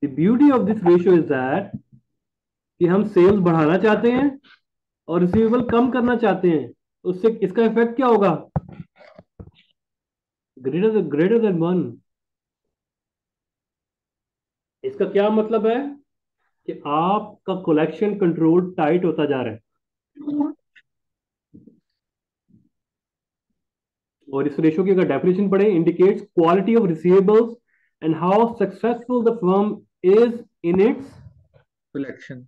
The beauty of this ratio is that कि हम sales बढ़ाना चाहते हैं और रिसीवेबल कम करना चाहते हैं, तो उससे इसका इफेक्ट क्या होगा? Greater than one. इसका क्या मतलब है कि आपका कलेक्शन कंट्रोल टाइट होता जा रहा है। और इस रेशो की अगर डेफिनेशन पढ़े, indicates quality of receivables and how successful the firm is in its. Collection.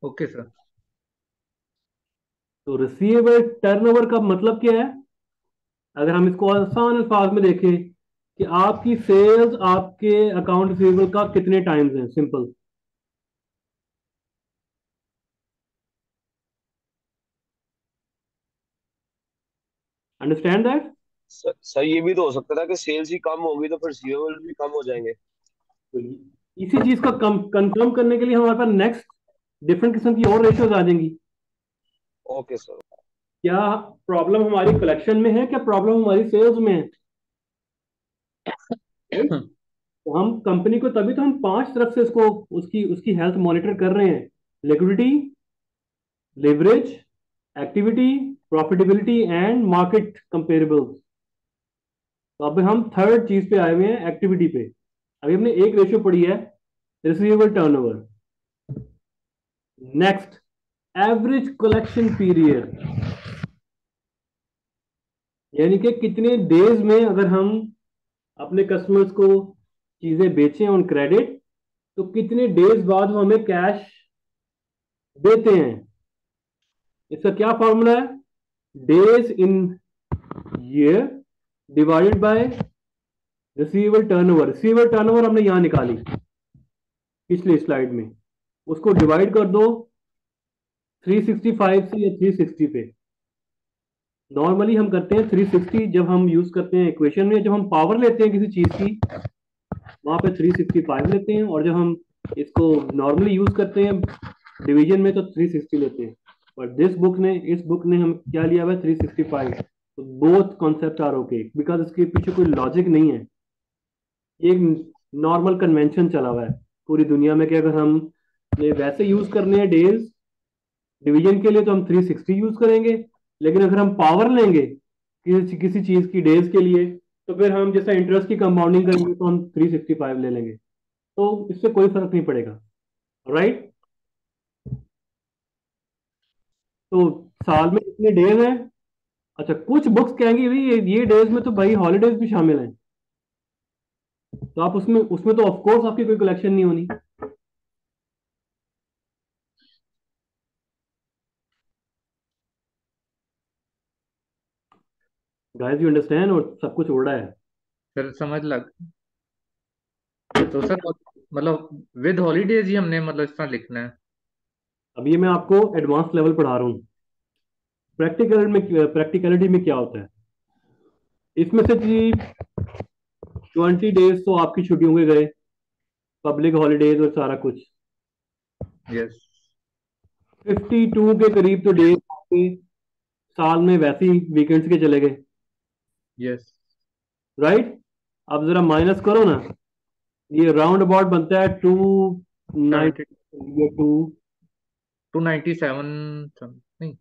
Okay sir. तो रिसीवेबल टर्नओवर का मतलब क्या है? अगर हम इसको आसान अल्फाज में देखें कि आपकी सेल्स आपके अकाउंट रिसीवेबल का कितने टाइम्स हैं, सिंपल। Understand that? सर ये भी तो हो सकता था कि सेल्स ही कम होगी तो फिर रिसीवेबल भी कम हो जाएंगे। तो इसी चीज का कंफर्म करने के लिए हमारे पास नेक्स्ट डिफरेंट किस्म की और रेशियोज आ जाएंगी। Okay sir. क्या प्रॉब्लम हमारी कलेक्शन में है, क्या प्रॉब्लम हमारी सेल्स में है? Right? तो हम कंपनी को तभी तो हम पांच तरफ से इसको उसकी उसकी हेल्थ मॉनिटर कर रहे हैं: liquidity, leverage, activity, profitability and market comparables. तो अब हम थर्ड चीज पे आए हुए हैं, एक्टिविटी पे। अभी हमने एक रेशियो पढ़ी है, receivable turnover. Next, average collection period, यानी कि कितने डेज में अगर हम अपने कस्टमर्स को चीजें बेचें ऑन क्रेडिट, तो कितने डेज बाद वो हमें कैश देते हैं। इसका क्या फॉर्मूला है? Days in year divided by receivable turnover. Receivable turnover हमने यहां निकाली पिछली स्लाइड में, उसको डिवाइड कर दो 365 से या 360 पे। नॉर्मली हम करते हैं 360 जब हम यूज करते हैं इक्वेशन में, जब हम पावर लेते हैं किसी चीज की वहां पे 365 लेते हैं, और जब हम इसको नॉर्मली यूज करते हैं डिवीजन में तो 360 लेते हैं। पर इस बुक ने हम क्या लिया हुआ है, 365। तो both concept are okay, because इसके पीछे कोई लॉजिक नहीं है। ये एक नॉर्मल कन्वेंशन चला हुआ है पूरी दुनिया में कि अगर हम ये वैसे यूज करने हैं डेज डिवीजन के लिए तो हम 360 यूज करेंगे, लेकिन अगर हम पावर लेंगे किसी किसी चीज की डेज के लिए, तो फिर हम जैसा इंटरेस्ट की कंपाउंडिंग करेंगे तो हम 365 ले लेंगे। तो इससे कोई फर्क नहीं पड़ेगा, राइट? तो साल में कितने डेज हैं? अच्छा, कुछ बुक्स कहेंगी भाई ये डेज में तो भाई हॉलीडेज भी शामिल हैं, तो आप उसमें उसमें तो ऑफ कोर्स आपकी कोई कलेक्शन नहीं होनी। Guys you understand? और सब कुछ उड़ रहा है। सर समझ लग। तो सर मतलब विद हॉलीडेज ही हमने मतलब इस तरह लिखना है? अब ये मैं आपको एडवांस लेवल पढ़ा रहा हूँ। प्रैक्टिकलिटी में क्या होता है इसमें से जी, 20 डेज तो आपकी छुट्टियों के गए, पब्लिक हॉलीडेज और सारा कुछ। यस। 52 के करीब तो डेज आपके साल में वैसे ही वीकेंड्स के चले गए, यस। राइट? अब जरा माइनस करो ना, ये राउंड अबाउट बनता है टू 70। टू 297 नहीं।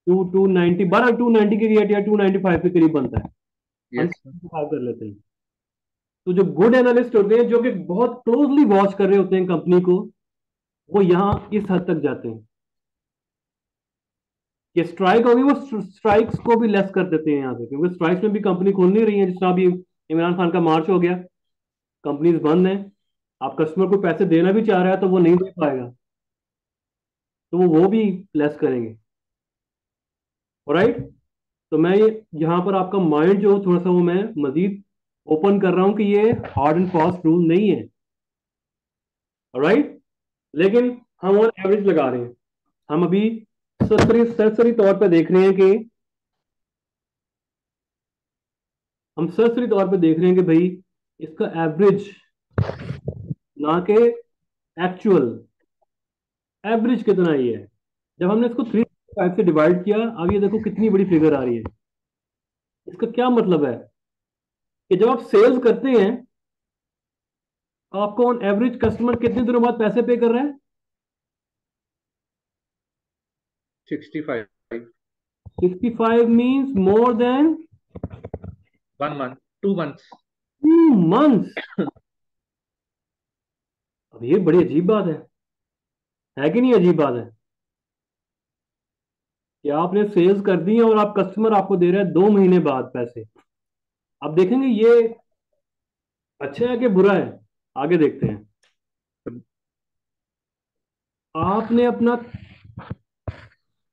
टू 290, 290 के रेट या 295 के करीब बनता है। हम यस। 295 कर लेते हैं। तो जो गुड एनालिस्ट होते हैं जो कि बहुत क्लोजली वॉच कर रहे होते हैं कंपनी को, वो यहाँ इस हद तक जाते हैं कि स्ट्राइक होगी, वो स्ट्राइक्स को भी लेस कर देते हैं यहाँ से, क्योंकि स्ट्राइक्स में भी कंपनी खोल नहीं रही है। जिस तरह अभी इमरान खान का मार्च हो गया, कंपनीज बंद हैं, आप कस्टमर को पैसे देना भी चाह रहा है तो वो नहीं दे पाएगा, तो वो भी लेस करेंगे, राइट? तो मैं ये यहाँ पर आपका माइंड जो थोड़ा सा वो मैं मजीद ओपन कर रहा हूँ कि ये हार्ड एंड फास्ट रूल नहीं है, राइट? लेकिन हम और एवरेज लगा रहे हैं। हम अभी सरसरी तौर पे देख रहे हैं कि हम सरसरी तौर पे देख रहे हैं कि भाई इसका एवरेज, ना कि एक्चुअल, एवरेज कितना ही है। जब हमने इसको 365 से डिवाइड किया, अब ये देखो कितनी बड़ी फिगर आ रही है। इसका क्या मतलब है कि जब आप सेल्स करते हैं आपको ऑन एवरेज कस्टमर कितने दिनों बाद पैसे पे कर रहा है? 65। 65 means more than 1 month, 2 months। 2 months। अब ये बड़ी अजीब बात है कि नहीं अजीब बात है कि आपने सेल्स कर दी है और आप कस्टमर आपको दे रहा है 2 महीने बाद पैसे। अब देखेंगे ये अच्छा है कि बुरा है, आगे देखते हैं। आपने अपना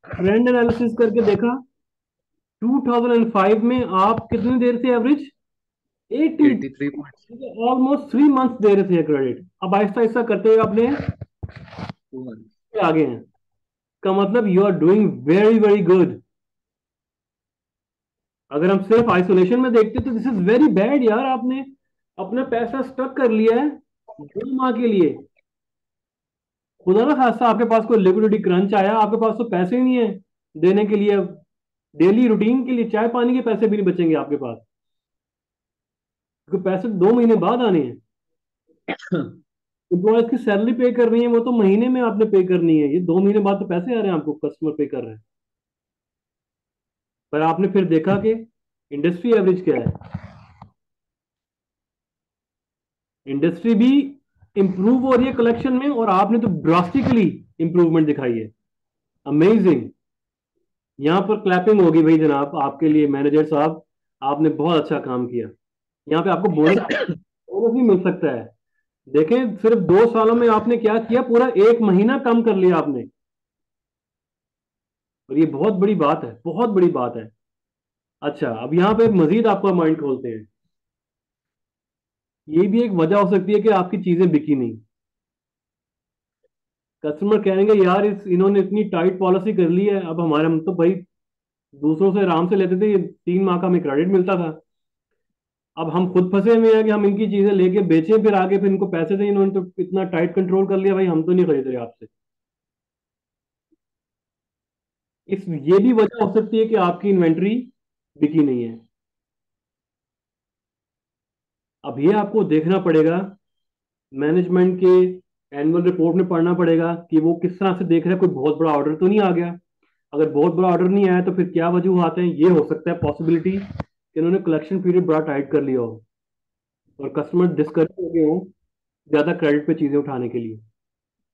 ट्रेंड एनालिसिस करके देखा, 2005 में आप कितनी देर से average 80, 83 points। Almost 3 months they रहे थे क्रेडिट। अब आहिस्ता आहिस्ता करते हुए आपने 2 months। आगे हैं, का मतलब you are doing very very good. अगर हम सिर्फ आइसोलेशन में देखते तो दिस इज वेरी बैड यार, आपने अपना पैसा स्टक कर लिया है 2 माह के लिए। खुदा ना खास्ता आपके पास कोई लिक्विडिटी क्रंच आया, आपके पास तो पैसे ही नहीं है देने के लिए, डेली रूटीन के लिए चाय पानी के पैसे भी नहीं बचेंगे आपके पास, क्योंकि पैसे 2 महीने बाद आने हैं। एम्प्लॉयज की सैलरी पे करनी है, वो तो महीने में आपने पे करनी है, ये 2 महीने बाद तो पैसे आ रहे हैं आपको, कस्टमर पे कर रहे हैं। पर आपने फिर देखा कि इंडस्ट्री एवरेज क्या है, इंडस्ट्री भी इंप्रूव हो रही है कलेक्शन में और आपने तो ड्रास्टिकली इंप्रूवमेंट दिखाई है। अमेजिंग। यहां पर क्लैपिंग होगी भाई जनाब आपके लिए, मैनेजर साहब आपने बहुत अच्छा काम किया। यहाँ पे आपको बोनस बोनस भी मिल सकता है। देखें सिर्फ 2 सालों में आपने क्या किया, पूरा 1 महीना कम कर लिया आपने, और ये बहुत बड़ी बात है, बहुत बड़ी बात है। अच्छा अब यहाँ पे मजीद आपका माइंड खोलते हैं। ये भी एक वजह हो सकती है कि आपकी चीजें बिकी नहीं। कस्टमर कहेंगे यार इन्होंने इतनी टाइट पॉलिसी कर ली है, अब हमारे हम तो भाई दूसरों से आराम से लेते थे, ये 3 माह का हमें क्रेडिट मिलता था, अब हम खुद फंसे हुए हैं कि हम इनकी चीजें लेके बेचें फिर आगे फिर इनको पैसे दें, इन्होंने तो इतना टाइट कंट्रोल कर लिया भाई, हम तो नहीं खरीद रहे आपसे। इस ये भी वजह हो सकती है कि आपकी इन्वेंट्री बिकी नहीं है। अब ये आपको देखना पड़ेगा, मैनेजमेंट के एनुअल रिपोर्ट में पढ़ना पड़ेगा कि वो किस तरह से देख रहे हैं, कोई बहुत बड़ा ऑर्डर तो नहीं आ गया। अगर बहुत बड़ा ऑर्डर नहीं आया तो फिर क्या वजूहत हैं, ये हो सकता है पॉसिबिलिटी कि इन्होंने कलेक्शन पीरियड बड़ा टाइट कर लिया हो और कस्टमर डिस्करेज हो गए हो ज्यादा क्रेडिट पे चीजें उठाने के लिए।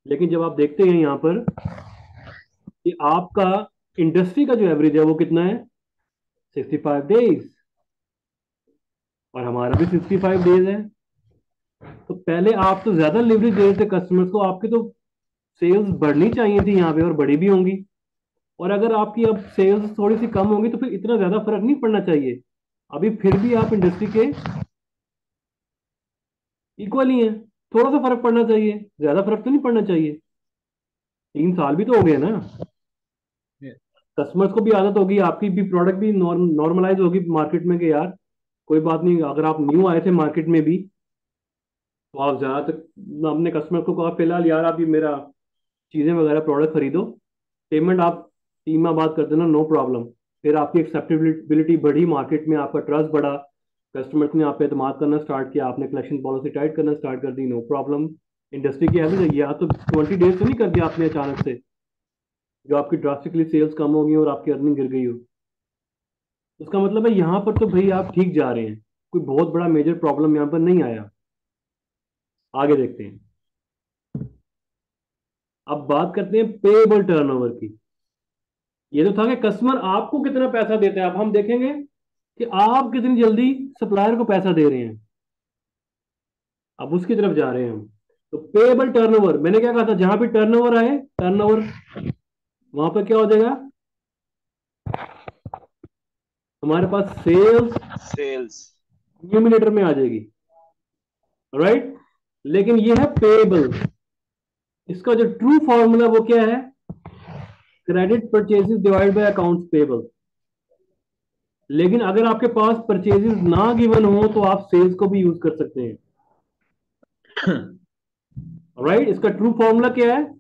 लेकिन जब आप देखते हैं यहाँ पर कि आपका इंडस्ट्री का जो एवरेज है वो कितना है, 65 डेज, और हमारा भी 65 डेज है। तो पहले आप तो ज्यादा लिवरेज दे रहे थे कस्टमर्स को, आपकी तो सेल्स बढ़नी चाहिए थी यहाँ पे और बढ़ी भी होंगी। और अगर आपकी अब सेल्स थोड़ी सी कम होंगी तो फिर इतना ज्यादा फर्क नहीं पड़ना चाहिए, अभी फिर भी आप इंडस्ट्री के इक्वल ही हैं। थोड़ा सा फर्क पड़ना चाहिए, ज्यादा फर्क तो नहीं पड़ना चाहिए। 3 साल भी तो हो गए ना, Yeah। कस्टमर्स को भी आदत होगी, आपकी भी प्रोडक्ट भी नॉर्मलाइज होगी मार्केट में कि यार कोई बात नहीं, अगर आप न्यू आए थे मार्केट में भी तो आप ज्यादातर अपने कस्टमर को कहा फिलहाल यार आप ये मेरा चीजें वगैरह प्रोडक्ट खरीदो, पेमेंट आप 3 माह बाद कर देना, नो प्रॉब्लम। फिर आपकी एक्सेप्टेबिलिटी बढ़ी मार्केट में, आपका ट्रस्ट बढ़ा, कस्टमर्स ने आप पे एतमाद करना स्टार्ट किया, आपने कलेक्शन पॉलिसी टाइट करना स्टार्ट कर दी, नो प्रॉब्लम। इंडस्ट्री की एवरेज है, या तो 20 डेज तो नहीं कर दिया आपने अचानक से जो आपकी ड्रास्टिकली सेल्स कम हो गई और आपकी अर्निंग गिर गई हो। उसका मतलब है यहाँ पर तो भाई आप ठीक जा रहे हैं, कोई बहुत बड़ा मेजर प्रॉब्लम यहाँ पर नहीं आया। आगे देखते हैं। अब बात करते हैं पेएबल टर्नओवर की। ये तो था कि कस्टमर आपको कितना पैसा देता है, अब हम देखेंगे कि आप कितनी जल्दी सप्लायर को पैसा दे रहे हैं। अब उसकी तरफ जा रहे हैं हम। तो पेएबल टर्नओवर, मैंने क्या कहा था, जहां भी टर्नओवर आए, टर्नओवर वहां पर क्या हो जाएगा, हमारे पास सेल्स सेल्स। न्यूमिनेटर में आ जाएगी, राइट। लेकिन ये है पेएबल, इसका जो ट्रू फॉर्मूला वो क्या है, credit purchases divide by accounts payable. लेकिन अगर आपके पास परचेजेस ना गिवन हो तो आप सेल्स को भी यूज कर सकते हैं, राइट। इसका ट्रू फॉर्मूला क्या है,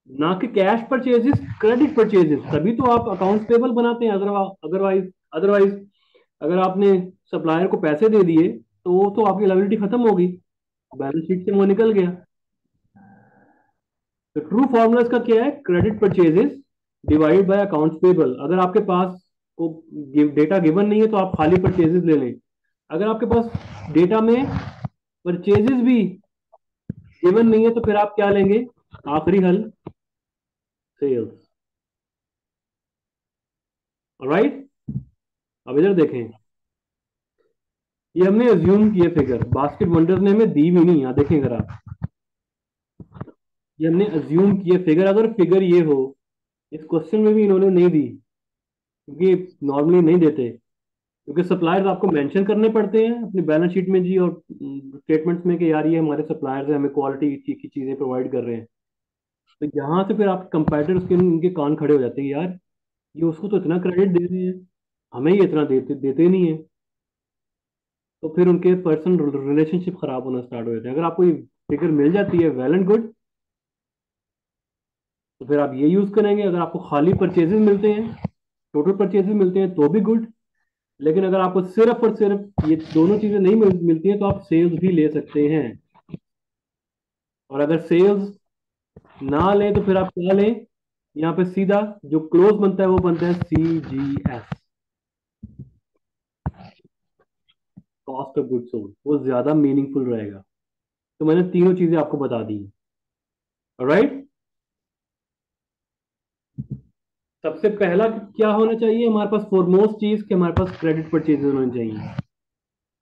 ना कि कैश परचेजेस, क्रेडिट परचेजेस, तभी तो आप अकाउंट्स पेबल बनाते हैं। अदरवाइज अदरवाइज अगर आपने सप्लायर को पैसे दे दिए तो वो तो आपकी लायबिलिटी खत्म होगी। बैलेंस शीट से वो निकल गया। तो ट्रू फॉर्मूला इसका क्या है? Credit purchases divided by accounts payable. अगर आपके पास को डेटा गिवन नहीं है तो आप खाली परचेजेस ले लें। अगर आपके पास डेटा में परचेजेस भी गिवन नहीं है तो फिर आप क्या लेंगे? आखिरी हल, सेल्स। राइट। अब इधर देखें, ये हमने अज्यूम किए फिगर, बास्केट वंडर्स ने हमें दी भी नहीं। यहाँ देखें अगर आप, ये हमने अज्यूम किए फिगर। अगर फिगर ये हो, इस क्वेश्चन में भी इन्होंने नहीं दी, क्योंकि नॉर्मली नहीं देते, क्योंकि सप्लायर्स आपको मेंशन करने पड़ते हैं अपनी बैलेंस शीट में जी, और स्टेटमेंट्स में कि यार ये हमारे सप्लायर्स हैं, हमें क्वालिटी की चीजें प्रोवाइड कर रहे हैं। तो यहाँ से फिर आप कंपेटिटर्स के उनके कान खड़े हो जाते हैं, यार ये उसको तो इतना क्रेडिट दे रहे हैं, हमें ये इतना देते देते नहीं है। तो फिर उनके पर्सनल रिलेशनशिप खराब होना स्टार्ट हो जाते हैं। अगर आपको ये फिगर मिल जाती है, वेल एंड गुड, तो फिर आप ये यूज करेंगे। अगर आपको खाली परचेजेस मिलते हैं, टोटल परचेजेस मिलते हैं, तो भी गुड। लेकिन अगर आपको सिर्फ और सिर्फ ये दोनों चीजें नहीं मिलती हैं तो आप सेल्स भी ले सकते हैं। और अगर सेल्स ना लें तो फिर आप क्या लें? यहाँ पे सीधा जो क्लोज बनता है वो बनता है CGS, cost of good sold. वो ज्यादा मीनिंगफुल रहेगा। तो मैंने तीनों चीजें आपको बता दी। राइट। सबसे पहला क्या होना चाहिए हमारे पास? फॉरमोस्ट चीज कि हमारे पास क्रेडिट परचेजेस होने चाहिए।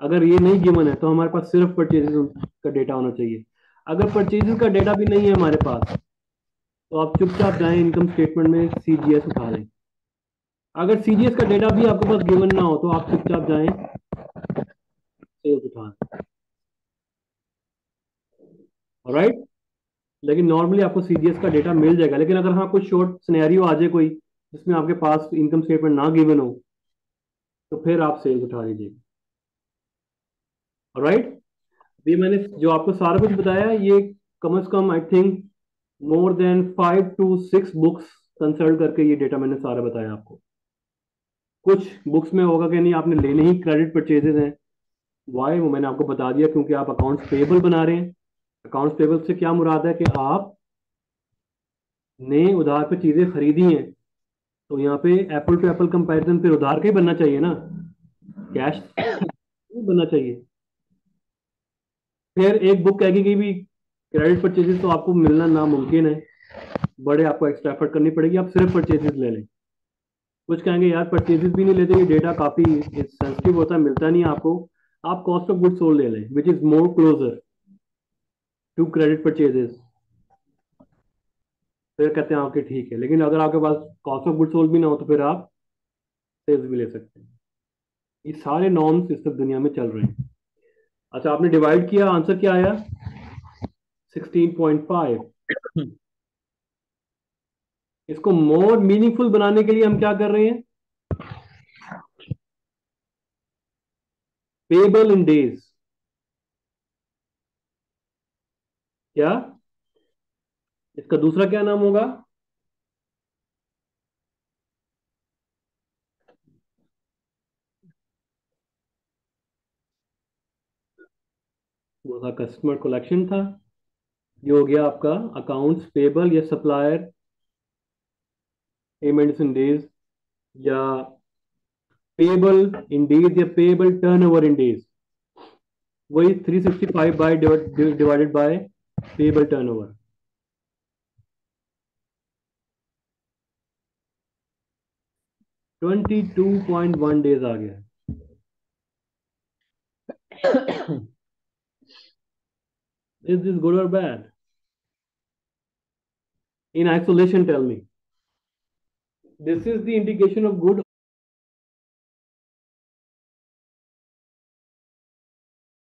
अगर ये नहीं गिवन है तो हमारे पास सिर्फ परचेजेस का डेटा होना चाहिए। अगर परचेजेस का डेटा भी नहीं है हमारे पास, तो आप चुपचाप जाएं इनकम स्टेटमेंट में CGS उठा लें। अगर CGS का डेटा भी आपके पास गिवन ना हो तो आप चुपचाप जाएं सेल्स उठा लें। राइट। लेकिन नॉर्मली आपको CGS का डेटा मिल जाएगा। लेकिन अगर हाँ कुछ शॉर्ट सिनेरियो आ जाए कोई, जिसमें आपके पास इनकम स्टेटमेंट ना गिवन हो, तो फिर आप सेल्स उठा लीजिए। राइट। ये मैंने जो आपको सारा कुछ बताया, ये कम से कम I think more than 5 to 6 books consult करके ये डेटा मैंने सारा बताया आपको। कुछ बुक्स में होगा कि नहीं आपने लेने ही क्रेडिट परचेजेस हैं। वाई, वो मैंने आपको बता दिया, क्योंकि आप अकाउंट्स पेबल बना रहे हैं। अकाउंट्स पेबल से क्या मुराद है कि आप ने उधार पे चीजें खरीदी हैं, तो यहाँ पे एप्पल टू एप्पल कंपैरिजन फिर उधार का ही बनना चाहिए ना, कैश बनना चाहिए। फिर एक बुक कहेगी कि भी क्रेडिट परचेजेस तो आपको मिलना नामुमकिन है, बड़े आपको एक्स्ट्रा एफर्ट करनी पड़ेगी, आप सिर्फ परचेजेस ले लें। कुछ कहेंगे यार परचेजेस भी नहीं लेते, ये डेटा काफी सेंसिटिव होता है, मिलता नहीं है आपको, आप कॉस्ट ऑफ गुड सोल्ड ले लें, which is more closer to credit purchases. फिर कहते हैं आपके ठीक है। लेकिन अगर आपके पास कॉस्ट ऑफ गुड सोल्ड भी ना हो तो फिर आप सेल्स भी ले सकते हैं। ये सारे नॉर्म्स इस तक दुनिया में चल रहे हैं। अच्छा, आपने डिवाइड किया, आंसर क्या आया? 16.5। इसको मोर मीनिंगफुल बनाने के लिए हम क्या कर रहे हैं? Payable in days. क्या इसका दूसरा क्या नाम होगा? वो था कस्टमर कलेक्शन था। ये हो गया आपका अकाउंट्स पेबल या सप्लायर पेमेंट्स इन डेज, या पेबल इन डेज या पेबल टर्नओवर इन डेज। वही 365 by divided by payable turnover. 22.1 days आ गया। इज दिस गुड और bad? In isolation tell me, this is the indication of good